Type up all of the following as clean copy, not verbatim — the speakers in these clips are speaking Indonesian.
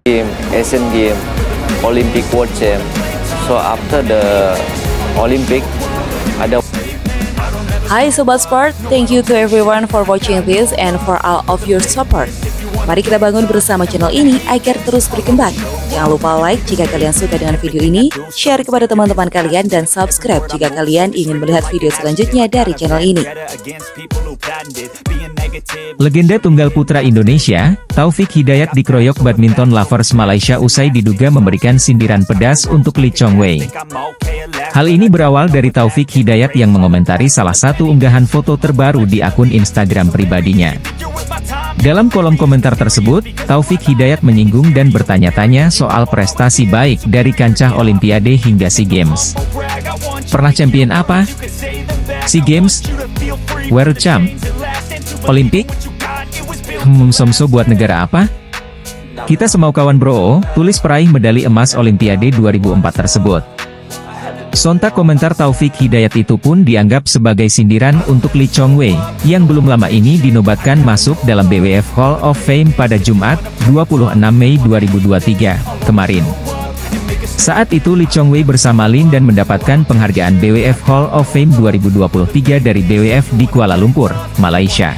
Game, Asian Game, Olympic World Champ. So after the Olympic, ada. Hai Sobat Sport, thank you to everyone for watching this and for all of your support. Mari kita bangun bersama channel ini agar terus berkembang. Jangan lupa like jika kalian suka dengan video ini, share kepada teman-teman kalian, dan subscribe jika kalian ingin melihat video selanjutnya dari channel ini. Legenda tunggal putra Indonesia, Taufik Hidayat dikeroyok badminton lovers Malaysia usai diduga memberikan sindiran pedas untuk Lee Chong Wei. Hal ini berawal dari Taufik Hidayat yang mengomentari salah satu unggahan foto terbaru di akun Instagram pribadinya. Dalam kolom komentar tersebut, Taufik Hidayat menyinggung dan bertanya-tanya soal prestasi baik dari kancah Olimpiade hingga SEA Games. Pernah champion apa? SEA Games? World Champ? Olimpik? Somso buat negara apa? Kita semau kawan bro, tulis peraih medali emas Olimpiade 2004 tersebut. Sontak komentar Taufik Hidayat itu pun dianggap sebagai sindiran untuk Lee Chong Wei, yang belum lama ini dinobatkan masuk dalam BWF Hall of Fame pada Jumat, 26 Mei 2023, kemarin. Saat itu Lee Chong Wei bersama Lin dan mendapatkan penghargaan BWF Hall of Fame 2023 dari BWF di Kuala Lumpur, Malaysia.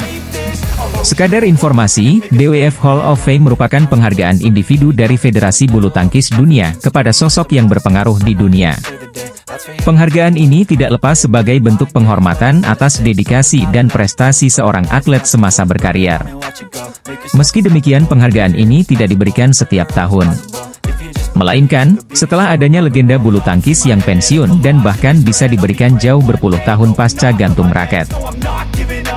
Sekadar informasi, BWF Hall of Fame merupakan penghargaan individu dari Federasi Bulu Tangkis Dunia kepada sosok yang berpengaruh di dunia. Penghargaan ini tidak lepas sebagai bentuk penghormatan atas dedikasi dan prestasi seorang atlet semasa berkarir. Meski demikian, penghargaan ini tidak diberikan setiap tahun, melainkan setelah adanya legenda bulu tangkis yang pensiun dan bahkan bisa diberikan jauh berpuluh tahun pasca gantung raket.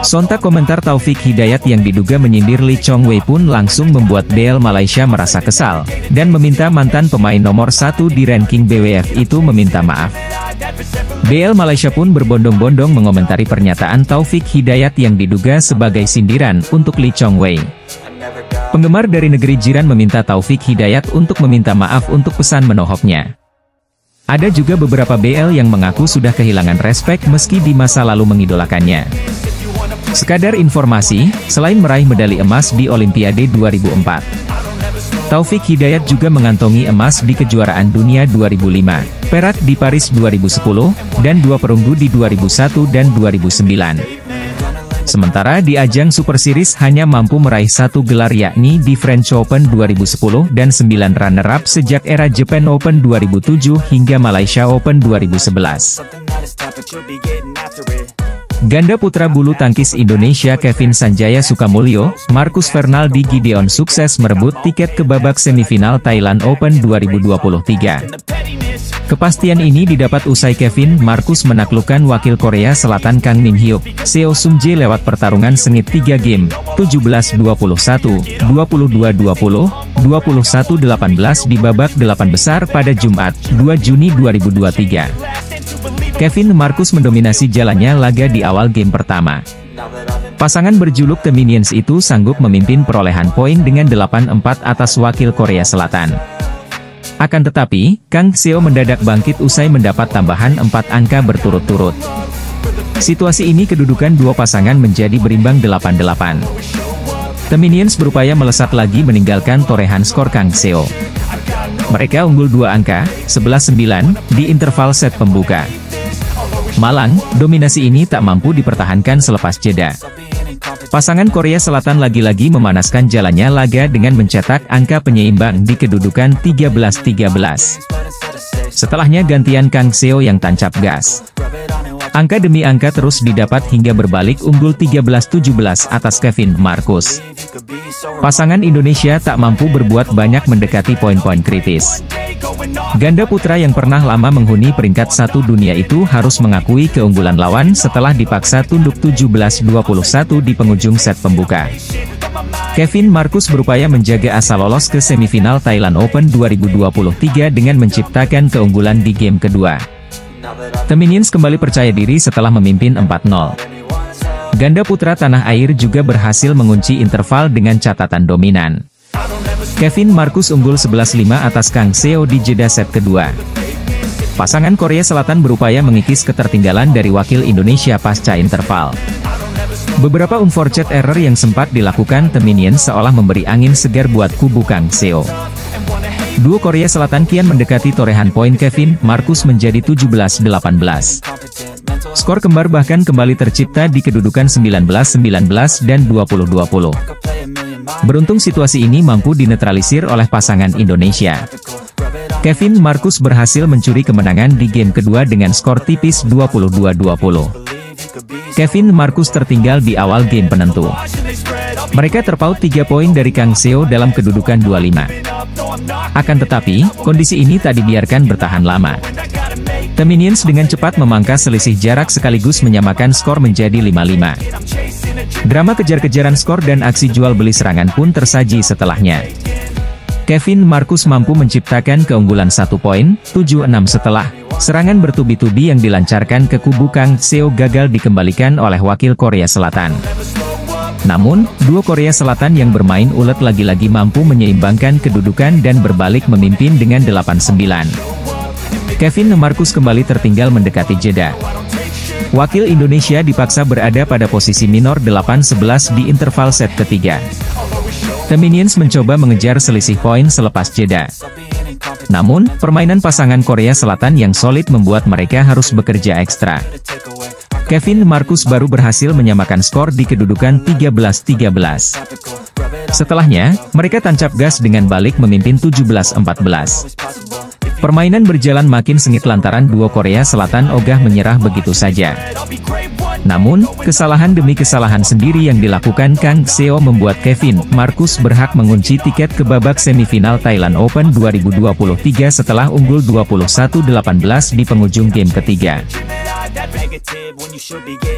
Sontak komentar Taufik Hidayat yang diduga menyindir Lee Chong Wei pun langsung membuat BL Malaysia merasa kesal, dan meminta mantan pemain nomor 1 di ranking BWF itu meminta maaf. BL Malaysia pun berbondong-bondong mengomentari pernyataan Taufik Hidayat yang diduga sebagai sindiran untuk Lee Chong Wei. Penggemar dari negeri jiran meminta Taufik Hidayat untuk meminta maaf untuk pesan menohoknya. Ada juga beberapa BL yang mengaku sudah kehilangan respek meski di masa lalu mengidolakannya. Sekadar informasi, selain meraih medali emas di Olimpiade 2004, Taufik Hidayat juga mengantongi emas di kejuaraan dunia 2005, perak di Paris 2010, dan 2 perunggu di 2001 dan 2009. Sementara di ajang Super Series hanya mampu meraih 1 gelar yakni di French Open 2010 dan 9 runner-up sejak era Japan Open 2007 hingga Malaysia Open 2011. Ganda putra bulu tangkis Indonesia Kevin Sanjaya Sukamulyo, Marcus Fernaldi Gideon sukses merebut tiket ke babak semifinal Thailand Open 2023. Kepastian ini didapat usai Kevin Marcus menaklukkan wakil Korea Selatan Kang Min Hyuk, Seo Sung Jae lewat pertarungan sengit 3 game, 17-21, 22-20, 21-18 di babak 8 besar pada Jumat, 2 Juni 2023. Kevin Marcus mendominasi jalannya laga di awal game pertama. Pasangan berjuluk The Minions itu sanggup memimpin perolehan poin dengan 8-4 atas wakil Korea Selatan. Akan tetapi, Kang Seo mendadak bangkit usai mendapat tambahan 4 angka berturut-turut. Situasi ini kedudukan dua pasangan menjadi berimbang 8-8. The Minions berupaya melesat lagi meninggalkan torehan skor Kang Seo. Mereka unggul 2 angka, 11-9, di interval set pembuka. Malang, dominasi ini tak mampu dipertahankan selepas jeda. Pasangan Korea Selatan lagi-lagi memanaskan jalannya laga dengan mencetak angka penyeimbang di kedudukan 13-13. Setelahnya gantian Kang Seo yang tancap gas. Angka demi angka terus didapat hingga berbalik unggul 13-17 atas Kevin Marcus. Pasangan Indonesia tak mampu berbuat banyak mendekati poin-poin kritis. Ganda putra yang pernah lama menghuni peringkat 1 dunia itu harus mengakui keunggulan lawan setelah dipaksa tunduk 17-21 di penghujung set pembuka. Kevin Marcus berupaya menjaga asa lolos ke semifinal Thailand Open 2023 dengan menciptakan keunggulan di game kedua. The Minions kembali percaya diri setelah memimpin 4-0. Ganda putra tanah air juga berhasil mengunci interval dengan catatan dominan. Kevin Marcus unggul 11-5 atas Kang Seo di jeda set kedua. Pasangan Korea Selatan berupaya mengikis ketertinggalan dari wakil Indonesia pasca interval. Beberapa unfortunate error yang sempat dilakukan The Minions seolah memberi angin segar buat kubu Kang Seo. Duo Korea Selatan kian mendekati torehan poin Kevin Marcus menjadi 17-18. Skor kembar bahkan kembali tercipta di kedudukan 19-19 dan 20-20. Beruntung situasi ini mampu dinetralisir oleh pasangan Indonesia. Kevin Marcus berhasil mencuri kemenangan di game kedua dengan skor tipis 22-20. Kevin Marcus tertinggal di awal game penentu. Mereka terpaut 3 poin dari Kang Seo dalam kedudukan 25. Akan tetapi, kondisi ini tak dibiarkan bertahan lama. The Minions dengan cepat memangkas selisih jarak sekaligus menyamakan skor menjadi 5-5. Drama kejar-kejaran skor dan aksi jual beli serangan pun tersaji setelahnya. Kevin Marcus mampu menciptakan keunggulan 1 poin, 7-6 setelah serangan bertubi-tubi yang dilancarkan ke kubu Kang Seo gagal dikembalikan oleh wakil Korea Selatan. Namun, duo Korea Selatan yang bermain ulet lagi-lagi mampu menyeimbangkan kedudukan dan berbalik memimpin dengan 8-9. Kevin Marcus kembali tertinggal mendekati jeda. Wakil Indonesia dipaksa berada pada posisi minor 8-11 di interval set ketiga. The Minions mencoba mengejar selisih poin selepas jeda. Namun, permainan pasangan Korea Selatan yang solid membuat mereka harus bekerja ekstra. Kevin Marcus baru berhasil menyamakan skor di kedudukan 13-13. Setelahnya, mereka tancap gas dengan balik memimpin 17-14. Permainan berjalan makin sengit lantaran duo Korea Selatan ogah menyerah begitu saja. Namun, kesalahan demi kesalahan sendiri yang dilakukan Kang Seo membuat Kevin Marcus berhak mengunci tiket ke babak semifinal Thailand Open 2023 setelah unggul 21-18 di penghujung game ketiga.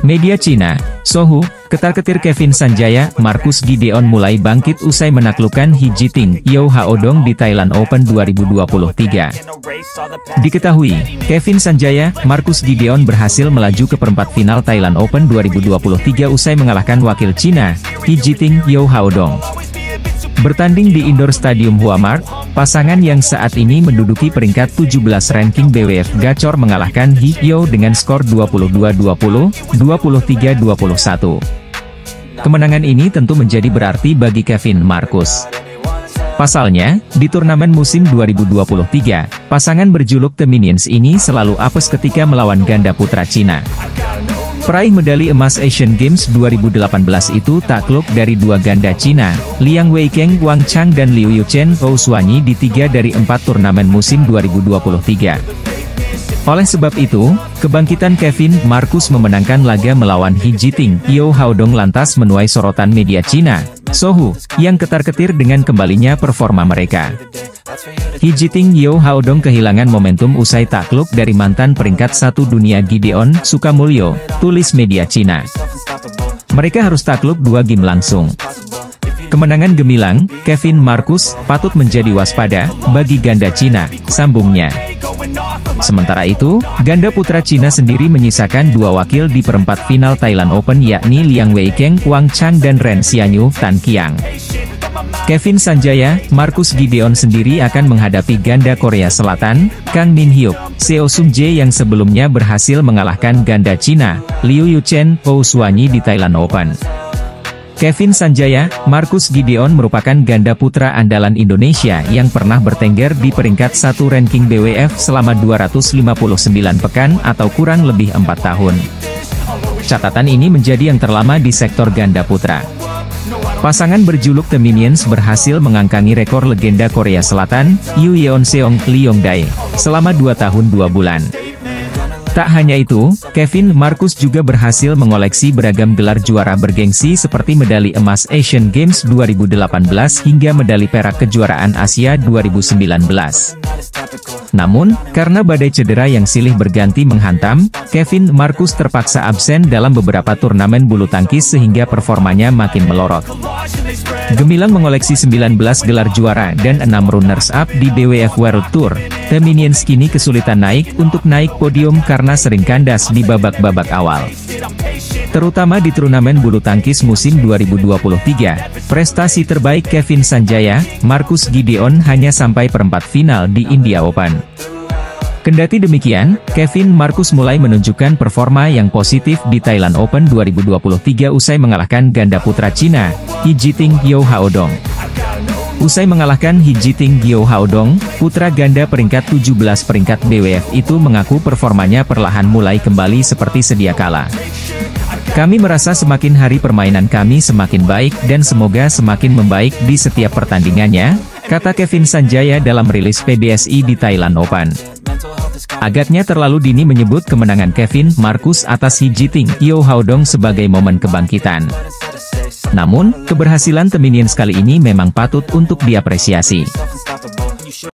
Media Cina, Sohu, ketar-ketir Kevin Sanjaya, Marcus Gideon mulai bangkit usai menaklukkan He Jiting, Yeo Haodong di Thailand Open 2023. Diketahui, Kevin Sanjaya, Marcus Gideon berhasil melaju ke perempat final Thailand Open 2023 usai mengalahkan wakil Cina, He Jiting, Yeo Haodong. Bertanding di indoor stadium Huamark, pasangan yang saat ini menduduki peringkat 17 ranking BWF gacor mengalahkan He Yeo dengan skor 22-20, 23-21. Kemenangan ini tentu menjadi berarti bagi Kevin Marcus. Pasalnya, di turnamen musim 2023, pasangan berjuluk The Minions ini selalu apes ketika melawan ganda putra Cina. Peraih medali emas Asian Games 2018 itu takluk dari dua ganda Cina, Liang Weikeng Wang Chang dan Liu Yuchen Hou Suanyi di 3 dari 4 turnamen musim 2023. Oleh sebab itu, kebangkitan Kevin Marcus memenangkan laga melawan He Jiting, Yeo Haodong lantas menuai sorotan media Cina, Sohu, yang ketar-ketir dengan kembalinya performa mereka. He Jiting Yeo Haodong kehilangan momentum usai takluk dari mantan peringkat 1 dunia Gideon Sukamulyo, tulis media Cina. Mereka harus takluk 2 game langsung. Kemenangan gemilang, Kevin Marcus, patut menjadi waspada, bagi ganda Cina, sambungnya. Sementara itu, ganda putra Cina sendiri menyisakan 2 wakil di perempat final Thailand Open yakni Liang Weikeng Wang Chang dan Ren Xianyu Tan Qiang. Kevin Sanjaya, Marcus Gideon sendiri akan menghadapi ganda Korea Selatan, Kang Min Hyuk, Seo Sung Jae yang sebelumnya berhasil mengalahkan ganda Cina, Liu Yuchen Hou Suanyi di Thailand Open. Kevin Sanjaya, Marcus Gideon merupakan ganda putra andalan Indonesia yang pernah bertengger di peringkat 1 ranking BWF selama 259 pekan atau kurang lebih 4 tahun. Catatan ini menjadi yang terlama di sektor ganda putra. Pasangan berjuluk The Minions berhasil mengangkangi rekor legenda Korea Selatan, Yoo Yeon-seong Lee Yong-dae, selama 2 tahun 2 bulan. Tak hanya itu, Kevin Marcus juga berhasil mengoleksi beragam gelar juara bergengsi seperti medali emas Asian Games 2018 hingga medali perak kejuaraan Asia 2019. Namun, karena badai cedera yang silih berganti menghantam, Kevin Marcus terpaksa absen dalam beberapa turnamen bulu tangkis sehingga performanya makin melorot. Gemilang mengoleksi 19 gelar juara dan 6 runners-up di BWF World Tour, The Minions kini kesulitan untuk naik podium karena sering kandas di babak-babak awal. Terutama di turnamen bulu tangkis musim 2023, prestasi terbaik Kevin Sanjaya, Marcus Gideon hanya sampai perempat final di India Open. Kendati demikian, Kevin Marcus mulai menunjukkan performa yang positif di Thailand Open 2023 usai mengalahkan ganda putra Cina, He Jiting Yeo Haodong. Usai mengalahkan Hijiting Gyo Haodong, putra ganda peringkat 17 peringkat BWF itu mengaku performanya perlahan mulai kembali seperti sedia kala. Kami merasa semakin hari permainan kami semakin baik dan semoga semakin membaik di setiap pertandingannya, kata Kevin Sanjaya dalam rilis PBSI di Thailand Open. Agaknya terlalu dini menyebut kemenangan Kevin Marcus atas Hijiting Gyo Haodong sebagai momen kebangkitan. Namun, keberhasilan The Minions kali ini memang patut untuk diapresiasi.